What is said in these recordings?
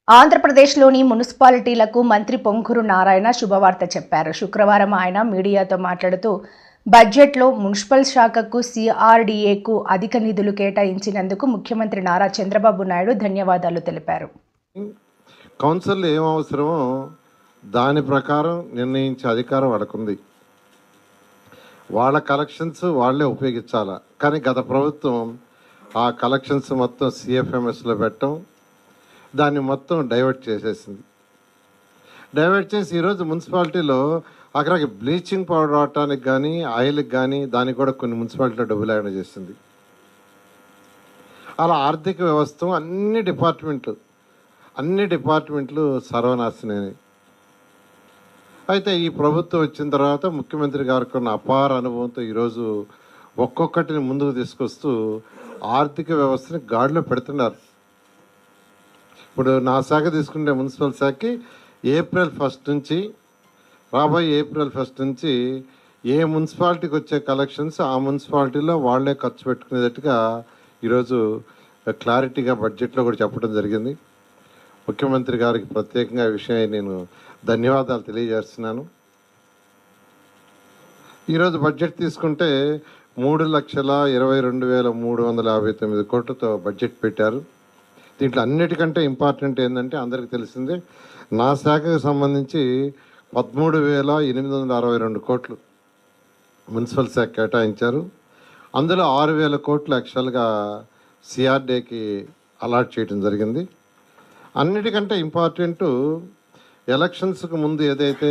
ఆంధ్రప్రదేశ్లోని మున్సిపాలిటీలకు మంత్రి పొంగూరు నారాయణ శుభవార్త చెప్పారు. శుక్రవారం ఆయన మీడియాతో మాట్లాడుతూ బడ్జెట్లో మున్సిపల్ శాఖకు సిఆర్డీఏకు అధిక నిధులు కేటాయించినందుకు ముఖ్యమంత్రి నారా చంద్రబాబు నాయుడు ధన్యవాదాలు తెలిపారు. కౌన్సిల్ ఏం అవసరమో దాని ప్రకారం నిర్ణయించే అధికారం వాళ్ళకుంది. వాళ్ళ కలెక్షన్స్ వాళ్ళే ఉపయోగించాలా. కానీ గత ప్రభుత్వం ఆ కలెక్షన్స్ మొత్తం సిఎఫ్ఎంఎస్లో పెట్టడం, దాన్ని మొత్తం డైవర్ట్ చేసేసింది. డైవర్ట్ చేసి ఈరోజు మున్సిపాలిటీలో అక్కడికి బ్లీచింగ్ పౌడర్ వాడటానికి కానీ ఆయిల్కి కానీ దానికి కూడా కొన్ని మున్సిపాలిటీలో డబ్బులు లేకుండా చేసింది. అలా ఆర్థిక వ్యవస్థ అన్ని డిపార్ట్మెంట్లు సర్వనాశనమైనవి. అయితే ఈ ప్రభుత్వం వచ్చిన తర్వాత ముఖ్యమంత్రి గారికి ఉన్న అపార అనుభవంతో ఈరోజు ఒక్కొక్కటిని ముందుకు తీసుకొస్తూ ఆర్థిక వ్యవస్థని గాడిలో పెడుతున్నారు. ఇప్పుడు నా శాఖ తీసుకుంటే మున్సిపల్ శాఖకి రాబోయే ఏప్రిల్ ఫస్ట్ నుంచి ఏ మున్సిపాలిటీకి వచ్చే కలెక్షన్స్ ఆ మున్సిపాలిటీలో వాళ్ళే ఖర్చు పెట్టుకునేటట్టుగా ఈరోజు క్లారిటీగా బడ్జెట్లో కూడా చెప్పడం జరిగింది. ముఖ్యమంత్రి గారికి ప్రత్యేకంగా ఈ విషయం నేను ధన్యవాదాలు తెలియజేస్తున్నాను. ఈరోజు బడ్జెట్ తీసుకుంటే 3,22,359 కోట్లతో బడ్జెట్ పెట్టారు. దీంట్లో అన్నిటికంటే ఇంపార్టెంట్ ఏంటంటే అందరికీ తెలిసిందే, నా శాఖకు సంబంధించి 13,862 కోట్లు మున్సిపల్ శాఖ కేటాయించారు. అందులో 6,000 కోట్లు యాక్చువల్గా సిఆర్డీకి అలాట్ చేయడం జరిగింది. అన్నిటికంటే ఇంపార్టెంటు ఎలక్షన్స్కి ముందు ఏదైతే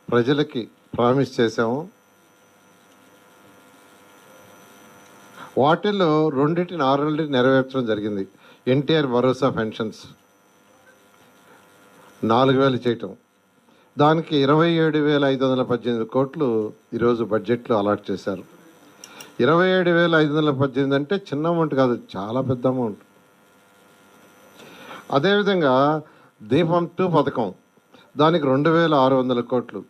ప్రజలకి ప్రామిస్ చేశామో వాటిల్లో రెండింటిని ఆల్రెడీ నెరవేర్చడం జరిగింది. ఎన్టీఆర్ భరోసా పెన్షన్స్ 4,000 చేయటం, దానికి 27,518 కోట్లు ఈరోజు బడ్జెట్లో అలాట్ చేశారు. 27,518 అంటే చిన్న అమౌంట్ కాదు, చాలా పెద్ద అమౌంట్. అదేవిధంగా దీపం 2 పథకం, దానికి 2,600 కోట్లు.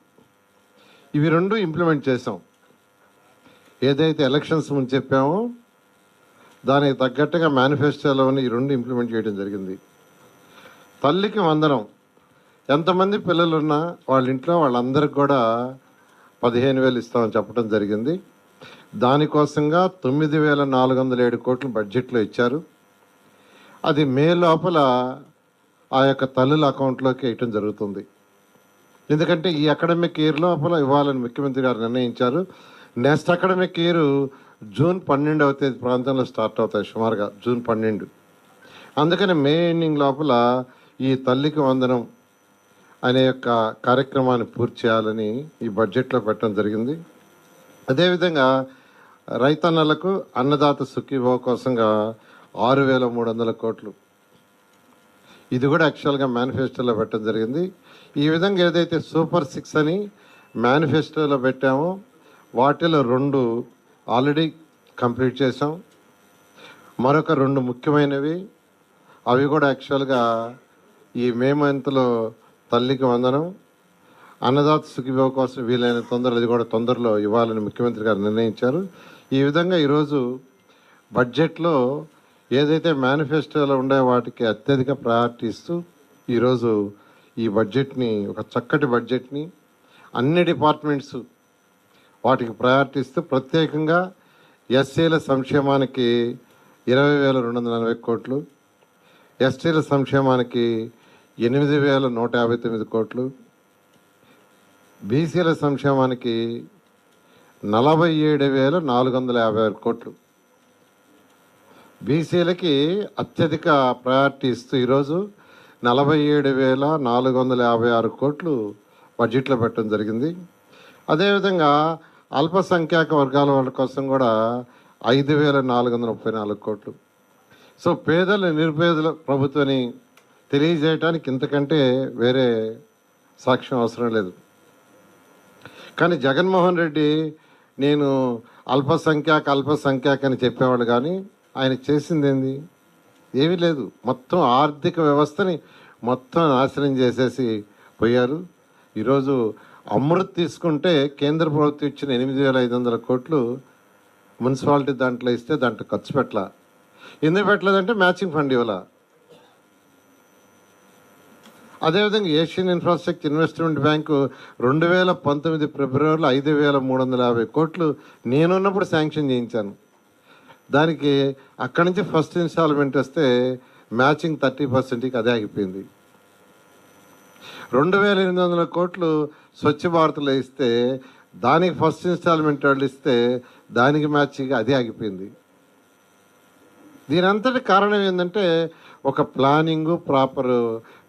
ఇవి రెండు ఇంప్లిమెంట్ చేసాం. ఏదైతే ఎలక్షన్స్ ముందు చెప్పామో దానికి తగ్గట్టుగా మేనిఫెస్టోలోని ఈ రెండు ఇంప్లిమెంట్ చేయడం జరిగింది. తల్లికి వందనం, ఎంతమంది పిల్లలున్నా వాళ్ళ ఇంట్లో వాళ్ళందరికి కూడా 15,000 ఇస్తామని చెప్పడం జరిగింది. దానికోసంగా 9,407 కోట్లు బడ్జెట్లో ఇచ్చారు. అది మే లోపల ఆ యొక్క తల్లుల అకౌంట్లోకి వేయటం జరుగుతుంది. ఎందుకంటే ఈ అకాడమిక్ ఇయర్ లోపల ఇవ్వాలని ముఖ్యమంత్రి గారు నిర్ణయించారు. నెక్స్ట్ అకాడమిక్ ఇయర్ జూన్ 12వ తేదీ ప్రాంతంలో స్టార్ట్ అవుతాయి, సుమారుగా జూన్ 12. అందుకని మే ఎండింగ్ లోపల ఈ తల్లికి వందనం అనే యొక్క కార్యక్రమాన్ని పూర్తి చేయాలని ఈ బడ్జెట్లో పెట్టడం జరిగింది. అదేవిధంగా రైతన్నలకు అన్నదాత సుఖీభవ కోసంగా 6,300 కోట్లు, ఇది కూడా యాక్చువల్గా మేనిఫెస్టోలో పెట్టడం జరిగింది. ఈ విధంగా ఏదైతే సూపర్ 6 అని మేనిఫెస్టోలో పెట్టామో వాటిలో 2 ఆల్రెడీ కంప్లీట్ చేసాం. మరొక 2 ముఖ్యమైనవి, అవి కూడా యాక్చువల్గా ఈ మే మంత్లో తల్లికి వందనం, అన్నదాత సుఖీభవ కోసం వీలైన తొందరలో అది కూడా తొందరలో ఇవ్వాలని ముఖ్యమంత్రి గారు నిర్ణయించారు. ఈ విధంగా ఈరోజు బడ్జెట్లో ఏదైతే మేనిఫెస్టోలో ఉండే వాటికి అత్యధిక ప్రయారిటీ ఇస్తూ ఈరోజు ఈ బడ్జెట్ని, ఒక చక్కటి బడ్జెట్ని అన్ని డిపార్ట్మెంట్స్ వాటికి ప్రయారిటీ ఇస్తూ ప్రత్యేకంగా ఎస్సీల సంక్షేమానికి 20,240 కోట్లు, ఎస్టీల సంక్షేమానికి 8,159 కోట్లు, బీసీల సంక్షేమానికి 47,456 కోట్లు, బీసీలకి అత్యధిక ప్రయారిటీ ఇస్తూ ఈరోజు 47,456 కోట్లు బడ్జెట్లో పెట్టడం జరిగింది. అదేవిధంగా అల్పసంఖ్యాక వర్గాల వాళ్ళ కోసం కూడా 5,434 కోట్లు. సో పేదలు నిరుపేదల ప్రభుత్వాన్ని తెలియజేయడానికి ఇంతకంటే వేరే సాక్ష్యం అవసరం లేదు. కానీ జగన్మోహన్ రెడ్డి నేను అల్పసంఖ్యాక అని చెప్పేవాడు, కానీ ఆయన చేసింది ఏంది? ఏమీ లేదు. మొత్తం ఆర్థిక వ్యవస్థని మొత్తం నాశనం చేసేసి పోయారు. ఈరోజు అమృత్ తీసుకుంటే కేంద్ర ప్రభుత్వం ఇచ్చిన 8,500 కోట్లు మున్సిపాలిటీ దాంట్లో ఇస్తే దాంట్లో ఖర్చు పెట్టలా. ఎందుకు పెట్టలేదంటే మ్యాచింగ్ ఫండ్ ఇవ్వాల. అదేవిధంగా ఏషియన్ ఇన్ఫ్రాస్ట్రక్చర్ ఇన్వెస్ట్మెంట్ బ్యాంకు 2019 ఫిబ్రవరిలో 5,350 కోట్లు నేనున్నప్పుడు శాంక్షన్ చేయించాను. దానికి అక్కడి నుంచి ఫస్ట్ ఇన్స్టాల్మెంట్ వస్తే మ్యాచింగ్ 30%కి అదే ఆగిపోయింది. 2,800 కోట్లు స్వచ్ఛ భారత్లో ఇస్తే దానికి ఫస్ట్ ఇన్స్టాల్మెంట్ వాళ్ళు ఇస్తే దానికి మ్యాచింగ్ అదే ఆగిపోయింది. దీని అంతటి కారణం ఏంటంటే ఒక ప్లానింగు, ప్రాపర్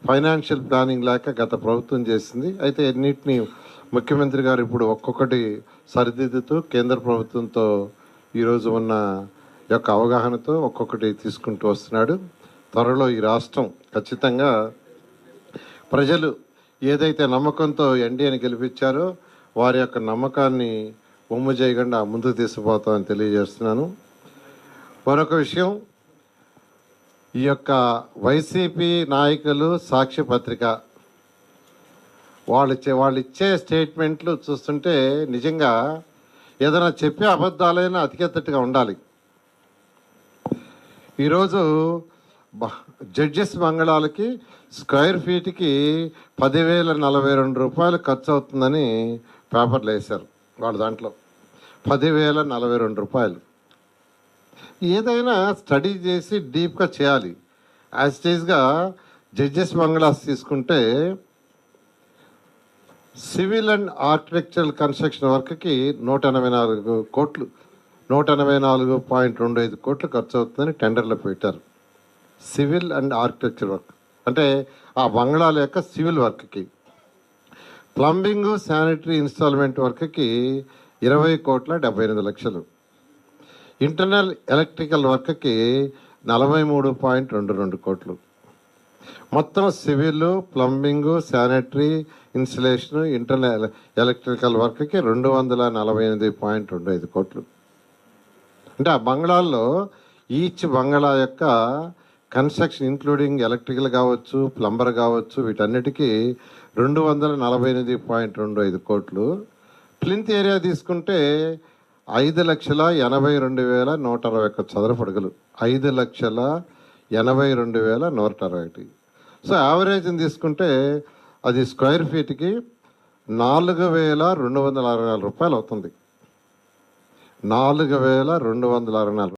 ఫైనాన్షియల్ ప్లానింగ్ లేక గత ప్రభుత్వం చేసింది. అయితే అన్నిటినీ ముఖ్యమంత్రి గారు ఇప్పుడు ఒక్కొక్కటి సరిదిద్దుతూ కేంద్ర ప్రభుత్వంతో ఈరోజు ఉన్న యొక్క అవగాహనతో ఒక్కొక్కటి తీసుకుంటూ వస్తున్నాడు. త్వరలో ఈ రాష్ట్రం ఖచ్చితంగా ప్రజలు ఏదైతే నమ్మకంతో ఎన్డీఏని గెలిపించారో వారి యొక్క నమ్మకాన్ని ఒమ్ము చేయకుండా ముందుకు తీసుకుపోతామని తెలియజేస్తున్నాను. మరొక విషయం, ఈ యొక్క వైసీపీ నాయకులు సాక్షి పత్రిక వాళ్ళు ఇచ్చే స్టేట్మెంట్లు చూస్తుంటే నిజంగా ఏదైనా చెప్పే అబద్ధాలైనా అతికెత్తట్టుగా ఉండాలి. ఈరోజు జడ్జెస్ బంగళాలకి స్క్వేర్ ఫీట్కి 10,042 రూపాయలు ఖర్చు అవుతుందని పేపర్లు వేశారు. వాళ్ళ దాంట్లో 10,042 రూపాయలు. ఏదైనా స్టడీ చేసి డీప్గా చేయాలి. యాజ్ స్టేజ్గా జడ్జెస్ బంగ్లాస్ తీసుకుంటే సివిల్ అండ్ ఆర్కిటెక్చరల్ కన్స్ట్రక్షన్ వర్క్కి 184 కోట్లు 184.25 కోట్లు ఖర్చు అవుతుందని టెండర్లో పెట్టారు. సివిల్ అండ్ ఆర్కిటెక్చర్ వర్క్ అంటే ఆ బంగ్లాల యొక్క సివిల్ వర్క్కి. ప్లంబింగ్, శానిటరీ ఇన్స్టాల్మెంట్ వర్క్కి 20,78,00,000. ఇంటర్నల్ ఎలక్ట్రికల్ వర్క్కి 43.22 కోట్లు. మొత్తం civil, plumbing, sanitary installation, internal electrical వర్క్కి 248.25 కోట్లు. అంటే ఆ బంగ్లాల్లో ఈచ్ బంగ్లా యొక్క కన్స్ట్రక్షన్ ఇంక్లూడింగ్ ఎలక్ట్రికల్ కావచ్చు, ప్లంబర్ కావచ్చు, వీటన్నిటికీ 248.25 కోట్లు. ప్లింత్ ఏరియా తీసుకుంటే 5,82,161 చదరపు అడుగులు. 5,82,161. సో యావరేజ్ని తీసుకుంటే అది స్క్వేర్ ఫీట్కి 4,264 రూపాయలు అవుతుంది. 4,264